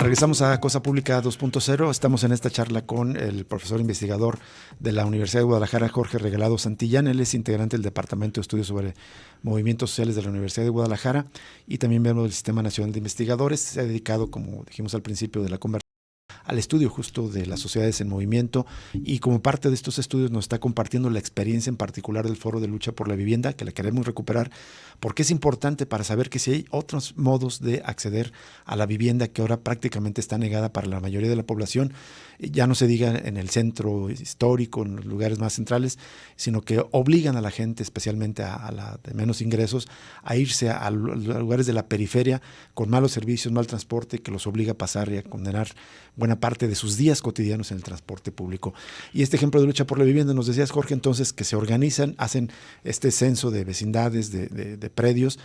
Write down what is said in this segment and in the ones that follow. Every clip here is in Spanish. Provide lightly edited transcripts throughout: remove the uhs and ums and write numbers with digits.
Regresamos a Cosa Pública 2.0. Estamos en esta charla con el profesor investigador de la Universidad de Guadalajara, Jorge Regalado Santillán. Él es integrante del Departamento de Estudios sobre Movimientos Sociales de la Universidad de Guadalajara y también miembro del Sistema Nacional de Investigadores. Se ha dedicado, como dijimos al principio de la conversación, al estudio justo de las sociedades en movimiento, y como parte de estos estudios nos está compartiendo la experiencia en particular del Foro de Lucha por la Vivienda, que la queremos recuperar porque es importante para saber que si hay otros modos de acceder a la vivienda que ahora prácticamente está negada para la mayoría de la población, ya no se diga en el centro histórico, en los lugares más centrales, sino que obligan a la gente, especialmente a la de menos ingresos, a irse a lugares de la periferia con malos servicios, mal transporte, que los obliga a pasar y a condenar buena parte de sus días cotidianos en el transporte público. Y este ejemplo de lucha por la vivienda, nos decías, Jorge, entonces, que se organizan, hacen este censo de vecindades, de predios,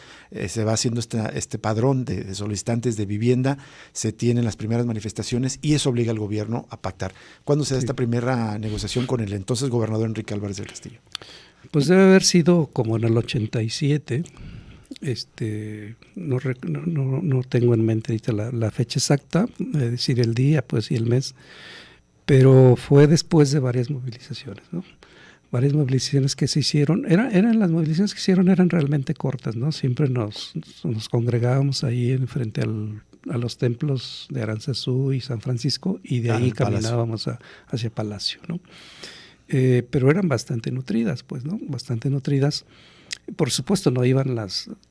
se va haciendo este padrón de solicitantes de vivienda, se tienen las primeras manifestaciones y eso obliga al gobierno a pactar. ¿Cuándo se da esta primera negociación con el entonces gobernador Enrique Álvarez del Castillo? Pues debe haber sido como en el 87. No tengo en mente ahorita la fecha exacta, es decir, el día pues y el mes, pero fue después de varias movilizaciones, ¿no? Varias movilizaciones que se hicieron, las movilizaciones que hicieron eran realmente cortas, ¿no? Siempre nos congregábamos ahí frente a los templos de Aranzazú y San Francisco, y de ahí caminábamos hacia Palacio, ¿no? Pero eran bastante nutridas, pues, ¿no? Bastante nutridas. Por supuesto no iban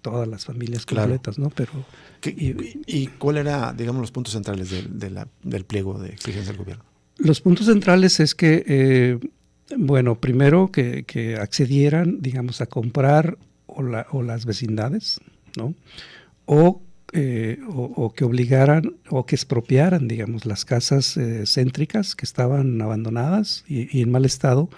todas las familias completas, ¿no? Pero ¿Y cuál era, digamos, los puntos centrales del pliego de exigencia del gobierno? Los puntos centrales es que, primero que accedieran, digamos, a comprar o las vecindades, ¿no? O que obligaran o que expropiaran, digamos, las casas céntricas que estaban abandonadas y en mal estado,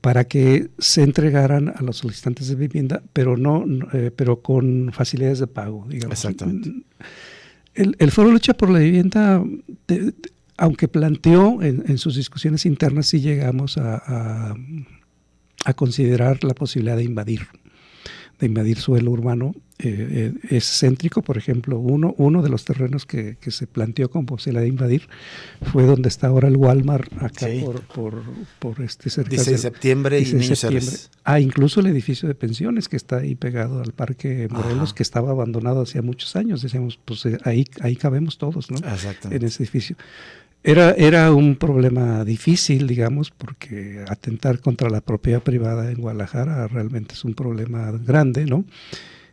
para que se entregaran a los solicitantes de vivienda, pero con facilidades de pago, digamos. Exactamente. El Foro Lucha por la Vivienda, aunque planteó en sus discusiones internas, sí llegamos a considerar la posibilidad de invadir suelo urbano. Es céntrico, por ejemplo, uno de los terrenos que se planteó con posibilidad de invadir fue donde está ahora el Walmart, acá sí, por cerca 16 de septiembre y Niños Héroes. Incluso el edificio de pensiones que está ahí pegado al Parque Morelos, que estaba abandonado hacía muchos años. Decíamos, pues ahí cabemos todos, ¿no? Exactamente. En ese edificio. Era un problema difícil, digamos, porque atentar contra la propiedad privada en Guadalajara realmente es un problema grande, ¿no?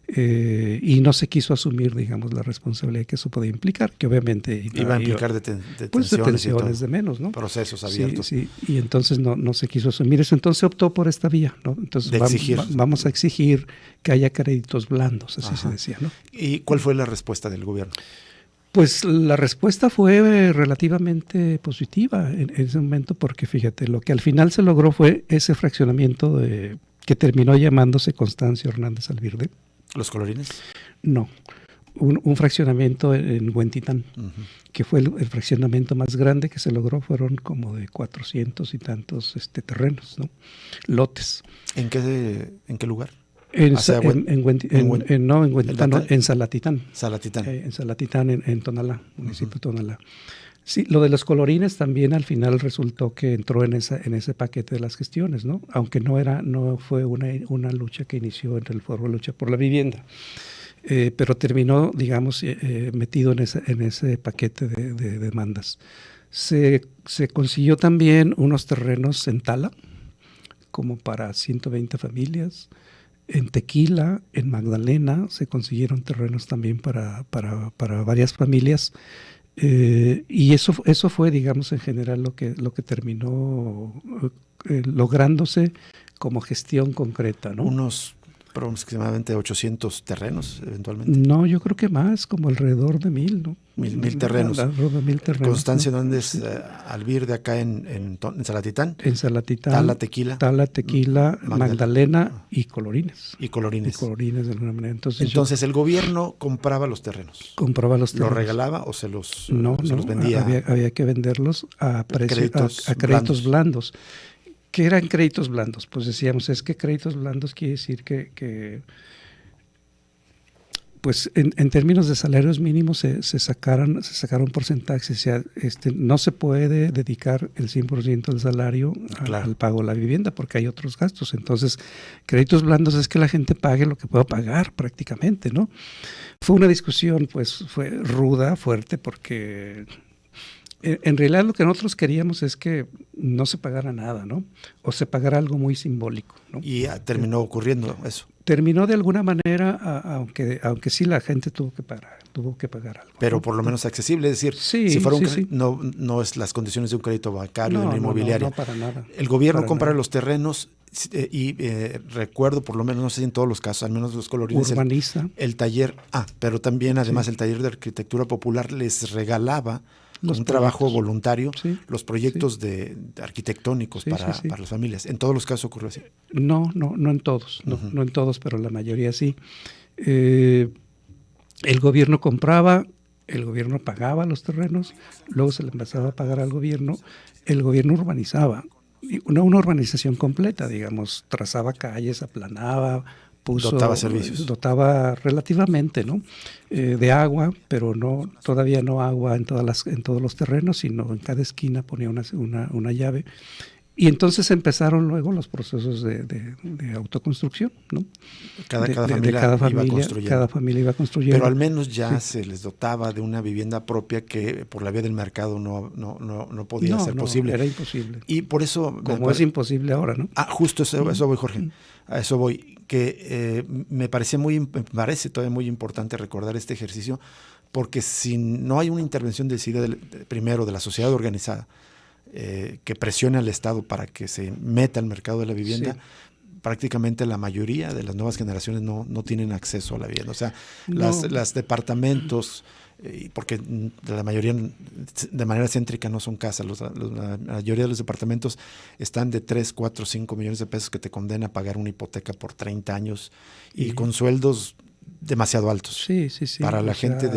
Y no se quiso asumir, digamos, la responsabilidad que eso podía implicar, que obviamente iba a implicar detenciones de menos, ¿no? Procesos abiertos. Sí, y entonces no se quiso asumir eso, entonces se optó por esta vía, ¿no? Entonces vamos a exigir que haya créditos blandos, así se decía, ¿no? ¿Y cuál fue la respuesta del gobierno? Pues la respuesta fue relativamente positiva en ese momento, porque fíjate, lo que al final se logró fue ese fraccionamiento que terminó llamándose Constancio Hernández Alvirde. ¿Los colorines? No, un fraccionamiento en Huentitán, que fue el fraccionamiento más grande que se logró. Fueron como de 400 y tantos terrenos, ¿no? Lotes. ¿En qué lugar? En Salatitán. Salatitán. En Salatitán, en Tonalá, municipio de Tonalá. Sí, lo de los colorines también al final resultó que entró en ese paquete de las gestiones, ¿no? Aunque no fue una lucha que inició entre el Foro de Lucha por la Vivienda, pero terminó, digamos, metido en ese paquete de demandas. Se consiguió también unos terrenos en Tala, como para 120 familias. En Tequila, en Magdalena, se consiguieron terrenos también para varias familias. Y eso fue, digamos, en general lo que terminó lográndose como gestión concreta, ¿no? Unos aproximadamente 800 terrenos, eventualmente. No, yo creo que más, como alrededor de 1,000, ¿no? 1,000 terrenos. Alrededor de 1,000 terrenos. Constancio ¿no? Hernández Sí. Alvirde, acá en Salatitán. En Salatitán. Tala, Tequila, Magdalena y Colorines. Y Colorines. Y Colorines, de alguna manera. Entonces el gobierno compraba los terrenos. ¿Los regalaba o se los vendía? Había que venderlos a créditos blandos. ¿Qué eran créditos blandos? Pues decíamos, es que créditos blandos quiere decir que pues en términos de salarios mínimos se sacaron porcentajes, o sea, no se puede dedicar el 100% del salario al pago de la vivienda porque hay otros gastos. Entonces, créditos blandos es que la gente pague lo que pueda pagar prácticamente, ¿no? Fue una discusión, pues, fue ruda, fuerte, porque en realidad lo que nosotros queríamos es que no se pagara nada, ¿no? O se pagara algo muy simbólico, ¿no? Y terminó ocurriendo eso. Terminó de alguna manera, aunque sí la gente tuvo que pagar algo. Pero por lo menos accesible, es decir, si fuera no es las condiciones de un crédito bancario, de una inmobiliaria. No, para nada. El gobierno compra los terrenos y recuerdo, por lo menos, no sé si en todos los casos, al menos los colorines. Urbaniza. El taller, pero también además el taller de arquitectura popular les regalaba un trabajo voluntario, los proyectos de arquitectónicos para las familias. ¿En todos los casos ocurrió así? No en todos, no en todos, pero la mayoría sí. El gobierno compraba, el gobierno pagaba los terrenos, luego se le empezaba a pagar al gobierno, el gobierno urbanizaba, una urbanización completa, digamos, trazaba calles, aplanaba, dotaba servicios. Dotaba relativamente, ¿no? De agua, pero todavía no agua en todos los terrenos, sino en cada esquina ponía una llave. Y entonces empezaron luego los procesos de autoconstrucción, ¿no? Cada familia iba construyendo. Pero al menos ya se les dotaba de una vivienda propia que por la vía del mercado no podía ser posible. Era imposible. Y por eso... Como es imposible ahora, ¿no? Justo eso voy, Jorge. A eso voy. Que me parece todavía muy importante recordar este ejercicio, porque si no hay una intervención decidida primero de la sociedad organizada, que presione al Estado para que se meta al mercado de la vivienda, prácticamente la mayoría de las nuevas generaciones no tienen acceso a la vivienda. O sea, las departamentos, porque la mayoría de manera céntrica no son casas, la mayoría de los departamentos están de 3, 4, 5 millones de pesos que te condena a pagar una hipoteca por 30 años y con sueldos demasiado altos. Sí. Para la gente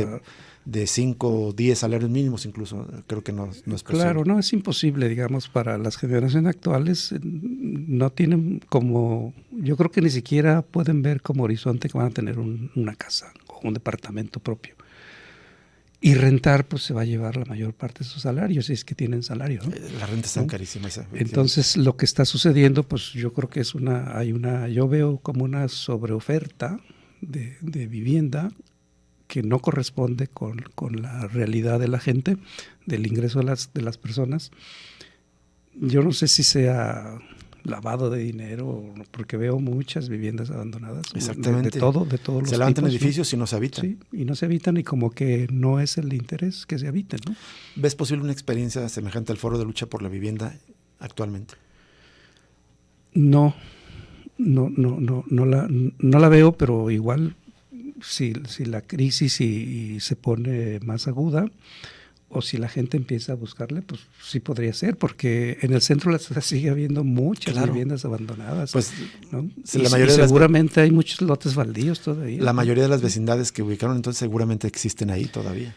de 5 o 10 salarios mínimos incluso, creo que no es posible. Claro, no es imposible, digamos, para las generaciones actuales no tienen yo creo que ni siquiera pueden ver como horizonte que van a tener una casa o un departamento propio. Y rentar, pues se va a llevar la mayor parte de sus salarios, si es que tienen salario, ¿no? Las rentas están carísimas. Entonces, lo que está sucediendo, pues yo creo que yo veo como una sobreoferta de vivienda que no corresponde con la realidad de la gente, del ingreso de las personas. Yo no sé si sea lavado de dinero, porque veo muchas viviendas abandonadas. Exactamente. De todos los tipos. Se levantan edificios y no se habitan. Sí, y no se habitan y como que no es el interés que se habiten, ¿no? ¿Ves posible una experiencia semejante al Foro de Lucha por la Vivienda actualmente? No la veo, pero igual si la crisis se pone más aguda o si la gente empieza a buscarle, pues sí podría ser, porque en el centro sigue habiendo muchas viviendas abandonadas. Pues, ¿no? Seguramente hay muchos lotes baldíos todavía. La mayoría de las vecindades que ubicaron entonces seguramente existen ahí todavía.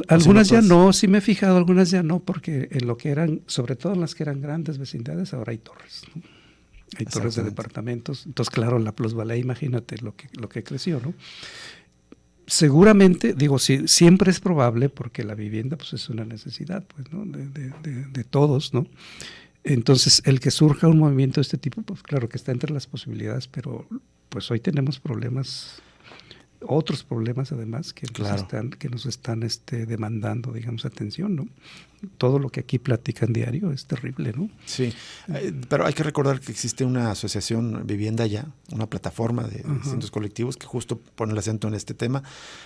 Algunas ya no, sí me he fijado, algunas ya no, porque en lo que eran, sobre todo en las que eran grandes vecindades, ahora hay torres, ¿no? Hay torres de departamentos. Entonces, claro, la plusvalía, imagínate lo que creció, ¿no? Seguramente, siempre es probable, porque la vivienda pues es una necesidad, pues, ¿no? de todos, ¿no? Entonces, el que surja un movimiento de este tipo, pues claro que está entre las posibilidades, pero pues hoy tenemos otros problemas además que nos están demandando, digamos, atención, ¿no? Todo lo que aquí platican diario es terrible, ¿no? Sí, pero hay que recordar que existe una asociación Vivienda Ya, una plataforma de distintos colectivos que justo pone el acento en este tema,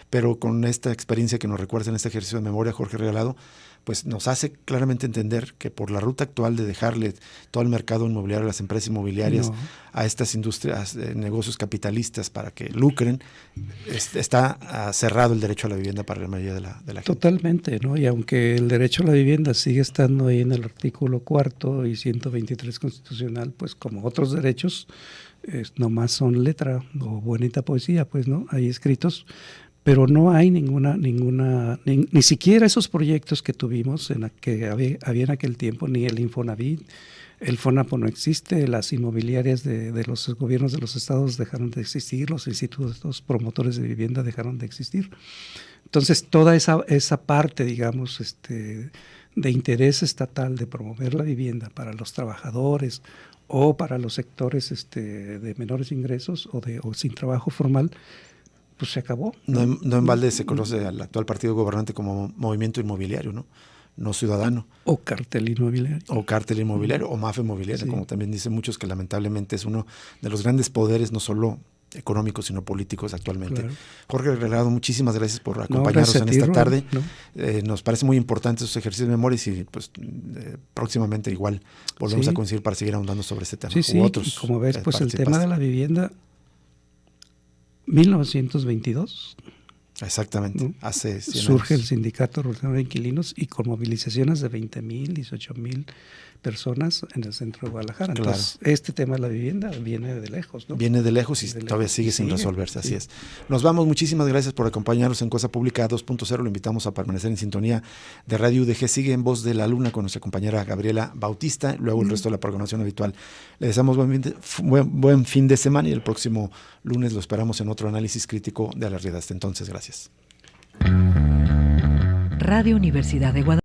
pero con esta experiencia que nos recuerda en este ejercicio de memoria Jorge Regalado, pues nos hace claramente entender que por la ruta actual de dejarle todo el mercado inmobiliario a las empresas inmobiliarias, a estas industrias, negocios capitalistas para que lucren, está cerrado el derecho a la vivienda para la mayoría de la gente. Totalmente, ¿no? Y aunque el derecho a la vivienda sigue estando ahí en el artículo 4 y 123 constitucional, pues como otros derechos, nomás son letra o bonita poesía, pues, ¿no? Ahí escritos, pero no hay ni siquiera esos proyectos que tuvimos que había en aquel tiempo, ni el Infonavit, El FONAPO no existe, las inmobiliarias de los gobiernos de los estados dejaron de existir, los institutos promotores de vivienda dejaron de existir. Entonces, toda esa parte, digamos, de interés estatal de promover la vivienda para los trabajadores o para los sectores de menores ingresos o sin trabajo formal, pues se acabó. No en balde se conoce al actual partido gobernante como movimiento inmobiliario, no ciudadano. O cartel inmobiliario. O cártel inmobiliario, o mafia inmobiliaria, como también dicen muchos, que lamentablemente es uno de los grandes poderes, no solo económicos, sino políticos actualmente. Claro. Jorge Regalado, muchísimas gracias por acompañarnos en esta tarde. Nos parece muy importante esos ejercicios de memoria y pues próximamente igual volvemos a coincidir para seguir ahondando sobre este tema. Sí, otros, y como ves, pues el tema de la vivienda, 1922. Exactamente, hace 100 surge años. El Sindicato Regional de Inquilinos y con movilizaciones de 20,000, 18,000 personas en el centro de Guadalajara. Claro. Entonces, este tema de la vivienda viene de lejos, ¿no? Viene de lejos y todavía sigue sin resolverse, así es. Nos vamos, muchísimas gracias por acompañarnos en Cosa Pública 2.0. Lo invitamos a permanecer en sintonía de Radio UDG. Sigue En Voz de la Luna con nuestra compañera Gabriela Bautista, luego el resto de la programación habitual. Le deseamos buen fin de semana y el próximo lunes lo esperamos en otro análisis crítico de la realidad. Hasta entonces, gracias. Radio Universidad de Guadalajara.